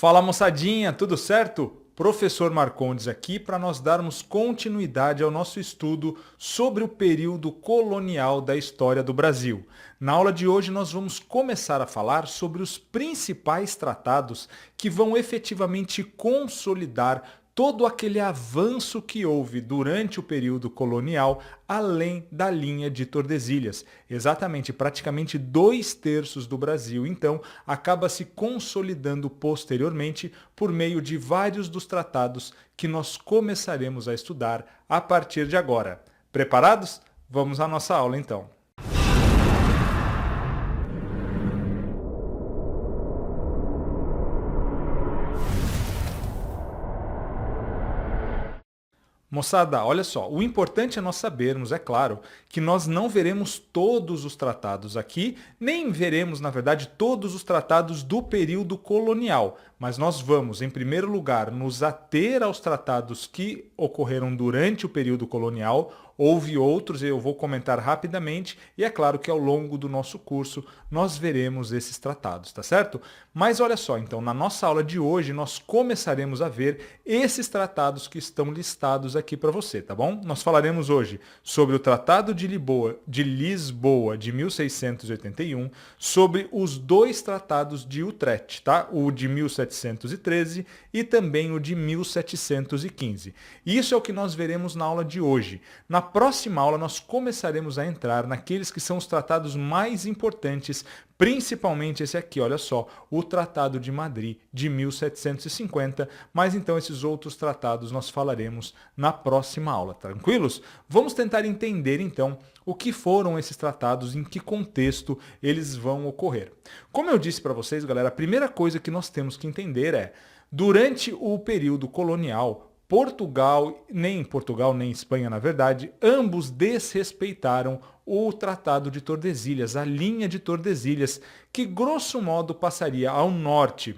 Fala moçadinha, tudo certo? Professor Marcondes aqui para nós darmos continuidade ao nosso estudo sobre o período colonial da história do Brasil. Na aula de hoje nós vamos começar a falar sobre os principais tratados que vão efetivamente consolidar todo aquele avanço que houve durante o período colonial além da linha de Tordesilhas. Exatamente, praticamente 2/3 do Brasil, então, acaba se consolidando posteriormente por meio de vários dos tratados que nós começaremos a estudar a partir de agora. Preparados? Vamos à nossa aula então. Moçada, olha só, o importante é nós sabermos, é claro, que nós não veremos todos os tratados aqui, nem veremos, na verdade, todos os tratados do período colonial, mas nós vamos, em primeiro lugar, nos ater aos tratados que ocorreram durante o período colonial. Houve outros, eu vou comentar rapidamente, e é claro que ao longo do nosso curso nós veremos esses tratados, tá certo? Mas olha só, então, na nossa aula de hoje nós começaremos a ver esses tratados que estão listados aqui para você, tá bom? Nós falaremos hoje sobre o Tratado de Lisboa de 1681, sobre os dois tratados de Utrecht, tá? O de 1713 e também o de 1715. Isso é o que nós veremos na aula de hoje. Na próxima aula nós começaremos a entrar naqueles que são os tratados mais importantes, principalmente esse aqui, olha só, o Tratado de Madrid de 1750, mas então esses outros tratados nós falaremos na próxima aula, tranquilos? Vamos tentar entender então o que foram esses tratados, em que contexto eles vão ocorrer. Como eu disse para vocês, galera, a primeira coisa que nós temos que entender é, durante o período colonial, Portugal nem Espanha, na verdade, ambos desrespeitaram o Tratado de Tordesilhas, a linha de Tordesilhas, que grosso modo passaria ao norte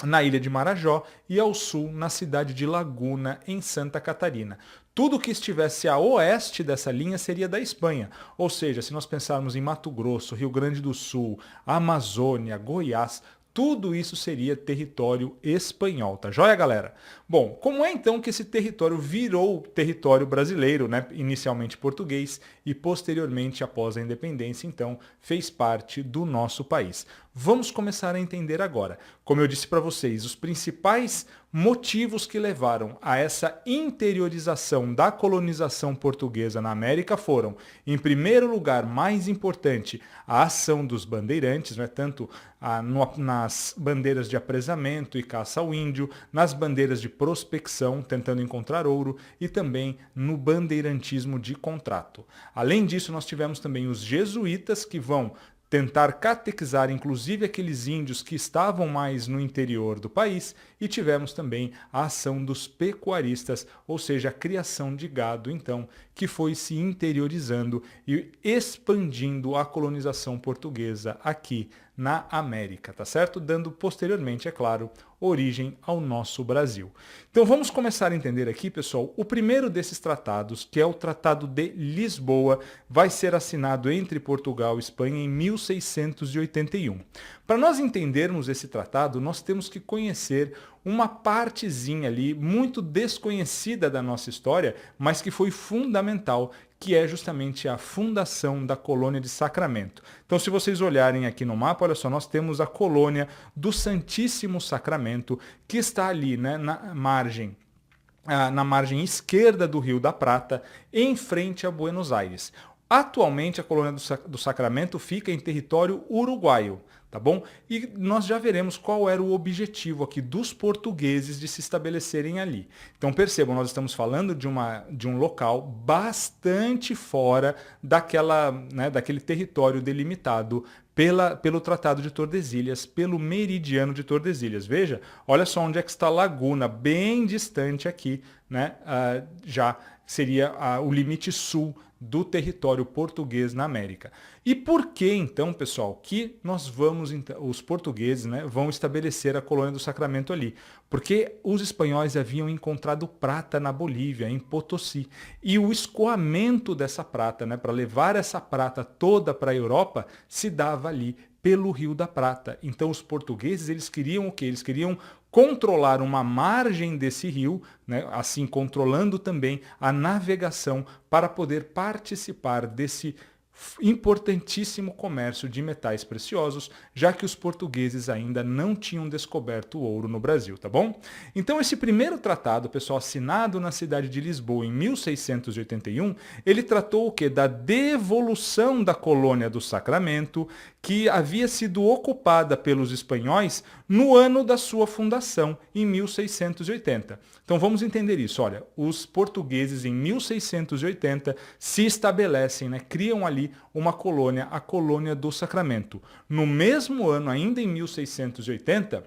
na ilha de Marajó e ao sul na cidade de Laguna, em Santa Catarina. Tudo que estivesse a oeste dessa linha seria da Espanha, ou seja, se nós pensarmos em Mato Grosso, Rio Grande do Sul, Amazônia, Goiás, tudo isso seria território espanhol, tá joia, galera? Bom, como é então que esse território virou território brasileiro, né? Inicialmente português e posteriormente, após a independência, então, fez parte do nosso país. Vamos começar a entender agora. Como eu disse para vocês, os principais motivos que levaram a essa interiorização da colonização portuguesa na América foram, em primeiro lugar, mais importante, a ação dos bandeirantes, né? Tanto nas bandeiras de apresamento e caça ao índio, nas bandeiras de prospecção, tentando encontrar ouro, e também no bandeirantismo de contrato. Além disso, nós tivemos também os jesuítas, que vão tentar catequizar inclusive aqueles índios que estavam mais no interior do país, e tivemos também a ação dos pecuaristas, ou seja, a criação de gado, então, que foi se interiorizando e expandindo a colonização portuguesa aqui na América, tá certo? Dando posteriormente, é claro, origem ao nosso Brasil. Então vamos começar a entender aqui, pessoal, o primeiro desses tratados, que é o Tratado de Lisboa, vai ser assinado entre Portugal e Espanha em 1681. Para nós entendermos esse tratado, nós temos que conhecer uma partezinha ali muito desconhecida da nossa história, mas que foi fundamental, que é justamente a fundação da colônia de Sacramento. Então, se vocês olharem aqui no mapa, olha só, nós temos a colônia do Santíssimo Sacramento, que está ali, né, na margem esquerda do Rio da Prata, em frente a Buenos Aires. Atualmente, a colônia do Sacramento fica em território uruguaio, tá bom? E nós já veremos qual era o objetivo aqui dos portugueses de se estabelecerem ali. Então percebam, nós estamos falando de um local bastante fora daquele território delimitado pelo Tratado de Tordesilhas, pelo meridiano de Tordesilhas. Veja, olha só onde é que está a Laguna, bem distante aqui, né? Já seria o limite sul do território português na América. E por que então, pessoal, que os portugueses, né, vão estabelecer a colônia do Sacramento ali? Porque os espanhóis haviam encontrado prata na Bolívia, em Potosí, e o escoamento dessa prata, né, para levar essa prata toda para a Europa, se dava ali pelo Rio da Prata. Então os portugueses eles queriam o quê? Eles queriam controlar uma margem desse rio, né, assim controlando também a navegação para poder participar desse importantíssimo comércio de metais preciosos, já que os portugueses ainda não tinham descoberto o ouro no Brasil, tá bom? Então esse primeiro tratado, pessoal, assinado na cidade de Lisboa em 1681, ele tratou o quê? Da devolução da colônia do Sacramento, que havia sido ocupada pelos espanhóis no ano da sua fundação, em 1680. Então vamos entender isso. Olha, os portugueses em 1680 se estabelecem, né, criam ali uma colônia, a colônia do Sacramento. No mesmo ano, ainda em 1680,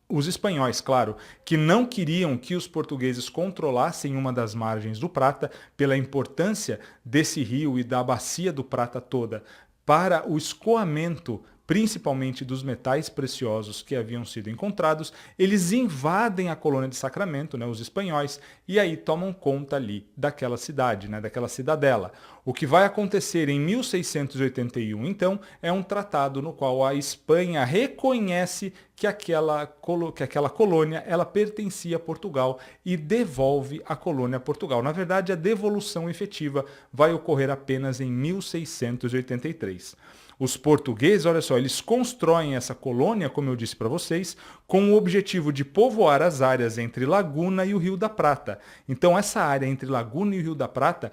os espanhóis, claro, que não queriam que os portugueses controlassem uma das margens do Prata, pela importância desse rio e da bacia do Prata toda para o escoamento, principalmente dos metais preciosos que haviam sido encontrados, eles invadem a colônia de Sacramento, né, os espanhóis, e aí tomam conta ali daquela cidade, né, daquela cidadela. O que vai acontecer em 1681, então, é um tratado no qual a Espanha reconhece que aquela colônia ela pertencia a Portugal e devolve a colônia a Portugal. Na verdade, a devolução efetiva vai ocorrer apenas em 1683. Os portugueses, olha só, eles constroem essa colônia, como eu disse para vocês, com o objetivo de povoar as áreas entre Laguna e o Rio da Prata. Então, essa área entre Laguna e o Rio da Prata,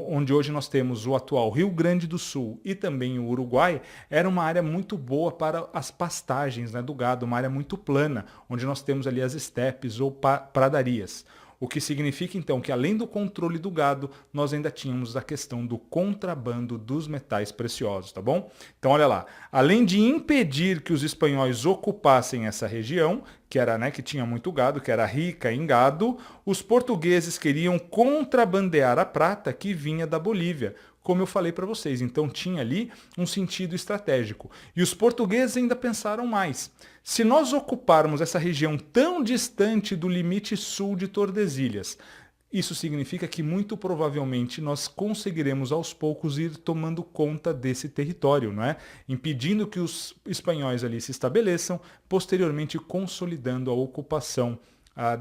onde hoje nós temos o atual Rio Grande do Sul e também o Uruguai, era uma área muito boa para as pastagens, né, do gado, uma área muito plana, onde nós temos ali as estepes ou pradarias. O que significa, então, que além do controle do gado, nós ainda tínhamos a questão do contrabando dos metais preciosos, tá bom? Então, olha lá. Além de impedir que os espanhóis ocupassem essa região, que era, né, que tinha muito gado, que era rica em gado, os portugueses queriam contrabandear a prata que vinha da Bolívia, como eu falei para vocês. Então tinha ali um sentido estratégico. E os portugueses ainda pensaram mais. Se nós ocuparmos essa região tão distante do limite sul de Tordesilhas, isso significa que muito provavelmente nós conseguiremos aos poucos ir tomando conta desse território, não é? Impedindo que os espanhóis ali se estabeleçam, posteriormente consolidando a ocupação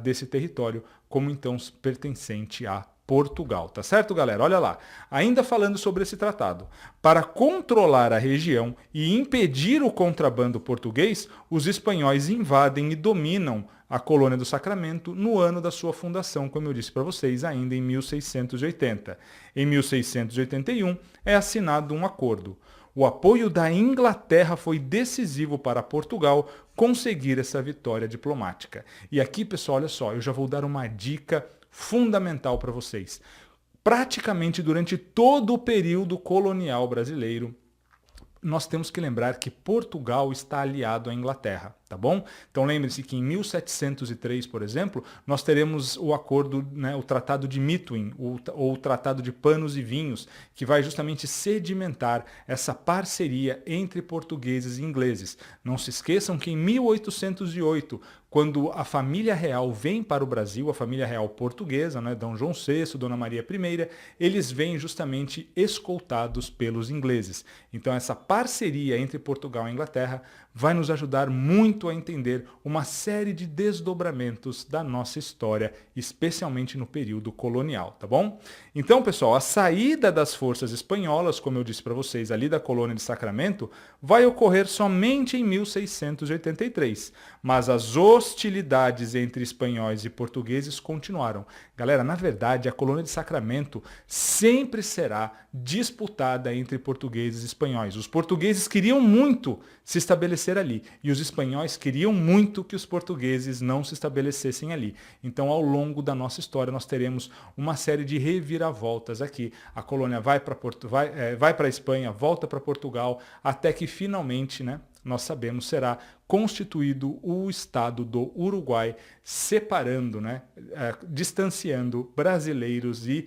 desse território como então pertencente a Portugal, tá certo, galera? Olha lá, ainda falando sobre esse tratado. Para controlar a região e impedir o contrabando português, os espanhóis invadem e dominam a colônia do Sacramento no ano da sua fundação, como eu disse para vocês, ainda em 1680. Em 1681 é assinado um acordo. O apoio da Inglaterra foi decisivo para Portugal conseguir essa vitória diplomática. E aqui, pessoal, olha só, eu já vou dar uma dica fundamental para vocês. Praticamente durante todo o período colonial brasileiro, nós temos que lembrar que Portugal está aliado à Inglaterra, tá bom? Então lembre-se que em 1703, por exemplo, nós teremos o acordo, né, o Tratado de Methuen, ou o Tratado de Panos e Vinhos, que vai justamente sedimentar essa parceria entre portugueses e ingleses. Não se esqueçam que em 1808, quando a família real vem para o Brasil, a família real portuguesa, né, Dom João VI, Dona Maria I, eles vêm justamente escoltados pelos ingleses. Então essa parceria entre Portugal e Inglaterra vai nos ajudar muito a entender uma série de desdobramentos da nossa história, especialmente no período colonial, tá bom? Então, pessoal, a saída das forças espanholas, como eu disse para vocês, ali da colônia de Sacramento, vai ocorrer somente em 1683, mas as hostilidades entre espanhóis e portugueses continuaram. Galera, na verdade, a colônia de Sacramento sempre será disputada entre portugueses e espanhóis. Os portugueses queriam muito se estabelecer ali e os espanhóis queriam muito que os portugueses não se estabelecessem ali. Então, ao longo da nossa história, nós teremos uma série de reviravoltas aqui. A colônia vai para a Espanha, volta para Portugal, até que finalmente, né, nós sabemos, será constituído o estado do Uruguai, separando, né, distanciando brasileiros e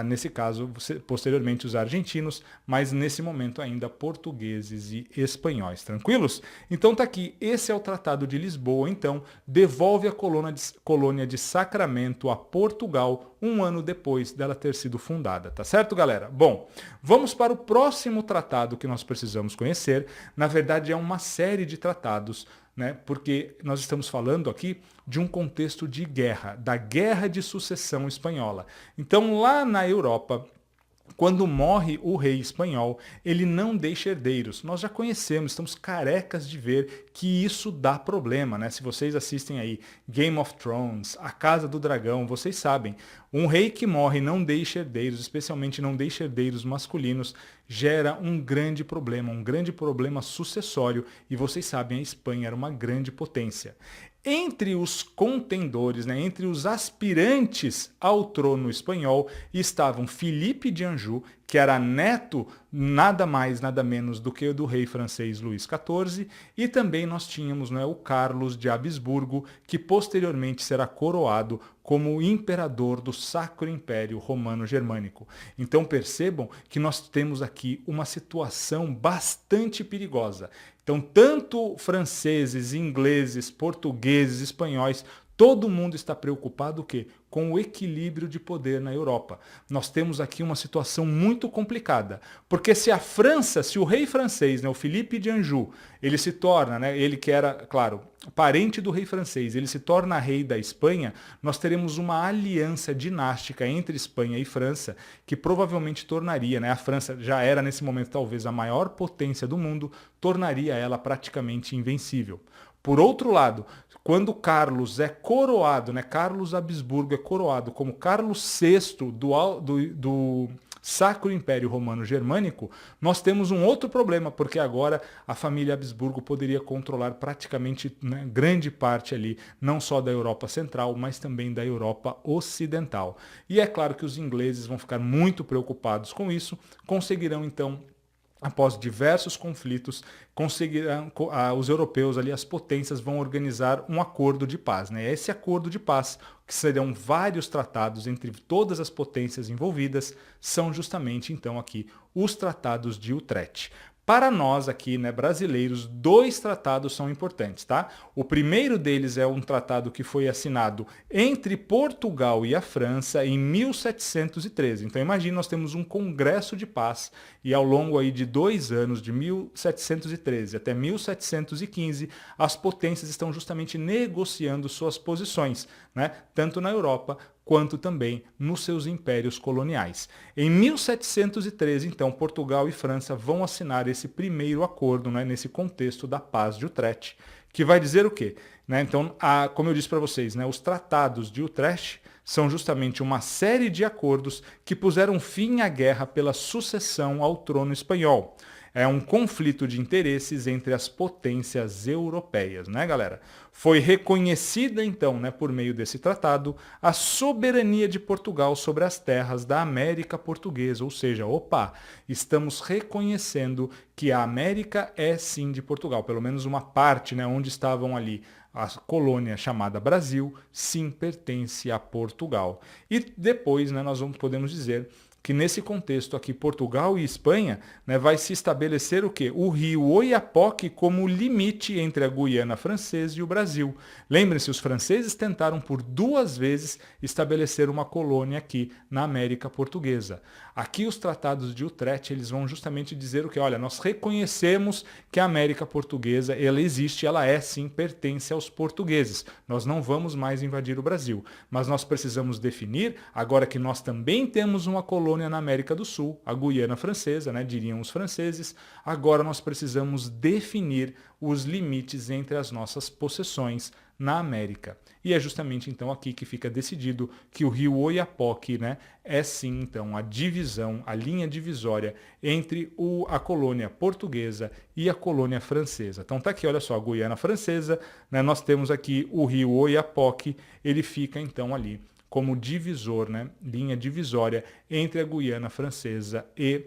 nesse caso, posteriormente os argentinos, mas nesse momento ainda portugueses e espanhóis. Tranquilos? Então tá aqui, esse é o Tratado de Lisboa, então devolve a colônia de Sacramento a Portugal um ano depois dela ter sido fundada, tá certo, galera? Bom, vamos para o próximo tratado que nós precisamos conhecer. Na verdade, é uma série de tratados, né? Porque nós estamos falando aqui de um contexto de guerra, da Guerra de Sucessão Espanhola. Então, lá na Europa, quando morre o rei espanhol, ele não deixa herdeiros. Nós já conhecemos, estamos carecas de ver que isso dá problema, né? Se vocês assistem aí Game of Thrones, A Casa do Dragão, vocês sabem, um rei que morre e não deixa herdeiros, especialmente não deixa herdeiros masculinos, gera um grande problema sucessório, e vocês sabem, a Espanha era uma grande potência. Entre os contendores, né, entre os aspirantes ao trono espanhol, estavam Filipe de Anjou, que era neto nada mais, nada menos do que o do rei francês Luís XIV, e também nós tínhamos, né, o Carlos de Habsburgo, que posteriormente será coroado como imperador do Sacro Império Romano Germânico. Então percebam que nós temos aqui uma situação bastante perigosa. Então, tanto franceses, ingleses, portugueses, espanhóis, todo mundo está preocupado o quê? Com o equilíbrio de poder na Europa. Nós temos aqui uma situação muito complicada, porque se a França, se o rei francês, né, o Filipe de Anjou, ele se torna, né, ele que era, claro, parente do rei francês, ele se torna rei da Espanha, nós teremos uma aliança dinástica entre Espanha e França, que provavelmente tornaria, né, a França já era nesse momento talvez a maior potência do mundo, tornaria ela praticamente invencível. Por outro lado, quando Carlos é coroado, né, Carlos Habsburgo é coroado como Carlos VI do Sacro Império Romano Germânico, nós temos um outro problema, porque agora a família Habsburgo poderia controlar praticamente, né, grande parte ali, não só da Europa Central, mas também da Europa Ocidental. E é claro que os ingleses vão ficar muito preocupados com isso, conseguirão então, após diversos conflitos, conseguirão, os europeus ali, as potências, vão organizar um acordo de paz, né? Esse acordo de paz, que serão vários tratados entre todas as potências envolvidas, são justamente então aqui os tratados de Utrecht. Para nós aqui, né, brasileiros, 2 tratados são importantes, tá? O primeiro deles é um tratado que foi assinado entre Portugal e a França em 1713. Então imagine, nós temos um congresso de paz e ao longo aí de 2 anos, de 1713 até 1715, as potências estão justamente negociando suas posições, né? Tanto na Europa quanto também nos seus impérios coloniais. Em 1713, então, Portugal e França vão assinar esse primeiro acordo, né, nesse contexto da Paz de Utrecht, que vai dizer o quê? Né? Então, como eu disse para vocês, né, os tratados de Utrecht são justamente uma série de acordos que puseram fim à guerra pela sucessão ao trono espanhol. É um conflito de interesses entre as potências europeias, né, galera? Foi reconhecida, então, né, por meio desse tratado, a soberania de Portugal sobre as terras da América Portuguesa, ou seja, estamos reconhecendo que a América é sim de Portugal, pelo menos uma parte, né, onde estavam ali a colônia chamada Brasil, sim pertence a Portugal. E depois, né, podemos dizer que nesse contexto aqui, Portugal e Espanha, né, vai se estabelecer o quê? O rio Oiapoque como limite entre a Guiana Francesa e o Brasil. Lembrem-se, os franceses tentaram por 2 vezes estabelecer uma colônia aqui na América Portuguesa. Aqui os tratados de Utrecht, eles vão justamente dizer o que? Olha, nós reconhecemos que a América Portuguesa, ela existe, ela é sim, pertence aos portugueses. Nós não vamos mais invadir o Brasil, mas nós precisamos definir, agora que nós também temos uma colônia na América do Sul, a Guiana Francesa, né, diriam os franceses, agora nós precisamos definir os limites entre as nossas possessões na América. E é justamente então aqui que fica decidido que o rio Oiapoque, né, é sim então a divisão, a linha divisória entre a colônia portuguesa e a colônia francesa. Então tá aqui, olha só, a Guiana Francesa, né, nós temos aqui o rio Oiapoque, ele fica então ali como divisor, né, linha divisória entre a Guiana Francesa e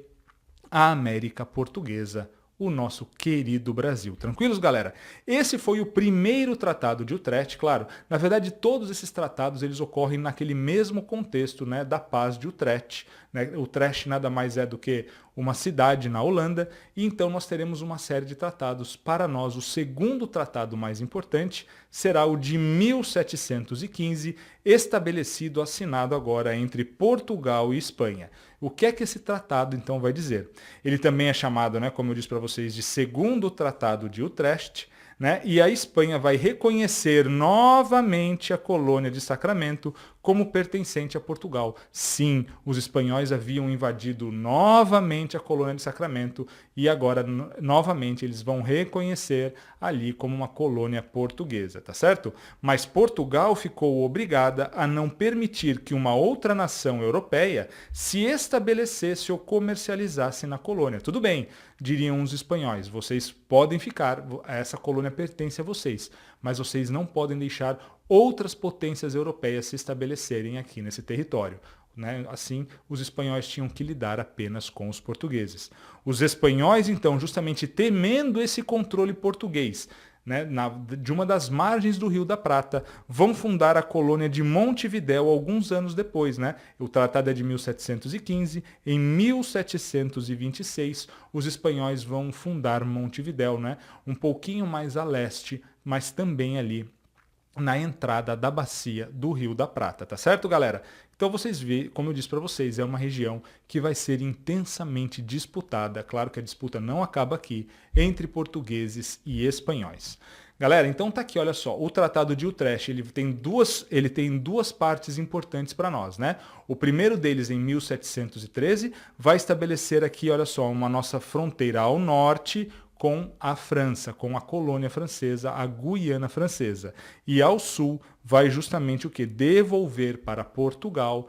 a América Portuguesa o nosso querido Brasil. Tranquilos, galera? Esse foi o primeiro Tratado de Utrecht, claro. Na verdade, todos esses tratados eles ocorrem naquele mesmo contexto, né, da Paz de Utrecht. Né? Utrecht nada mais é do que uma cidade na Holanda, e então nós teremos uma série de tratados. Para nós, o segundo tratado mais importante será o de 1715, estabelecido, assinado agora entre Portugal e Espanha. O que é que esse tratado então vai dizer? Ele também é chamado, né, como eu disse para vocês, de Segundo Tratado de Utrecht, né? E a Espanha vai reconhecer novamente a colônia de Sacramento como pertencente a Portugal. Sim, os espanhóis haviam invadido novamente a colônia de Sacramento e agora novamente eles vão reconhecer ali como uma colônia portuguesa, tá certo? Mas Portugal ficou obrigada a não permitir que uma outra nação europeia se estabelecesse ou comercializasse na colônia. Tudo bem, diriam os espanhóis, vocês podem ficar, essa colônia pertence a vocês, mas vocês não podem deixar outras potências europeias se estabelecerem aqui nesse território. Né? Assim, os espanhóis tinham que lidar apenas com os portugueses. Os espanhóis, então, justamente temendo esse controle português, né, de uma das margens do Rio da Prata, vão fundar a colônia de Montevidéu alguns anos depois. Né? O tratado é de 1715. Em 1726, os espanhóis vão fundar Montevidéu, né? Um pouquinho mais a leste, mas também ali na entrada da bacia do Rio da Prata, tá certo, galera? Então vocês veem, como eu disse para vocês, é uma região que vai ser intensamente disputada, claro que a disputa não acaba aqui, entre portugueses e espanhóis. Galera, então tá aqui, olha só, o Tratado de Utrecht, ele tem duas partes importantes para nós, né? O primeiro deles, em 1713, vai estabelecer aqui, olha só, uma nossa fronteira ao norte com a França, com a colônia francesa, a Guiana Francesa. E ao sul vai justamente o que? Devolver para Portugal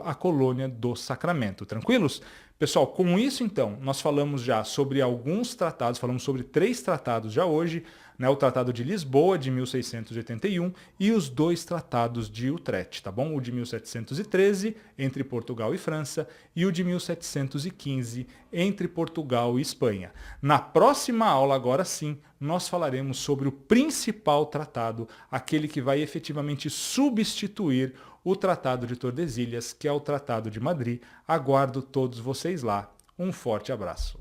a colônia do Sacramento. Tranquilos? Pessoal, com isso então, nós falamos já sobre alguns tratados, falamos sobre 3 tratados já hoje, né, o Tratado de Lisboa, de 1681, e os 2 tratados de Utrecht, tá bom? O de 1713, entre Portugal e França, e o de 1715, entre Portugal e Espanha. Na próxima aula, agora sim, nós falaremos sobre o principal tratado, aquele que vai efetivamente substituir o Tratado de Tordesilhas, que é o Tratado de Madrid. Aguardo todos vocês lá. Um forte abraço.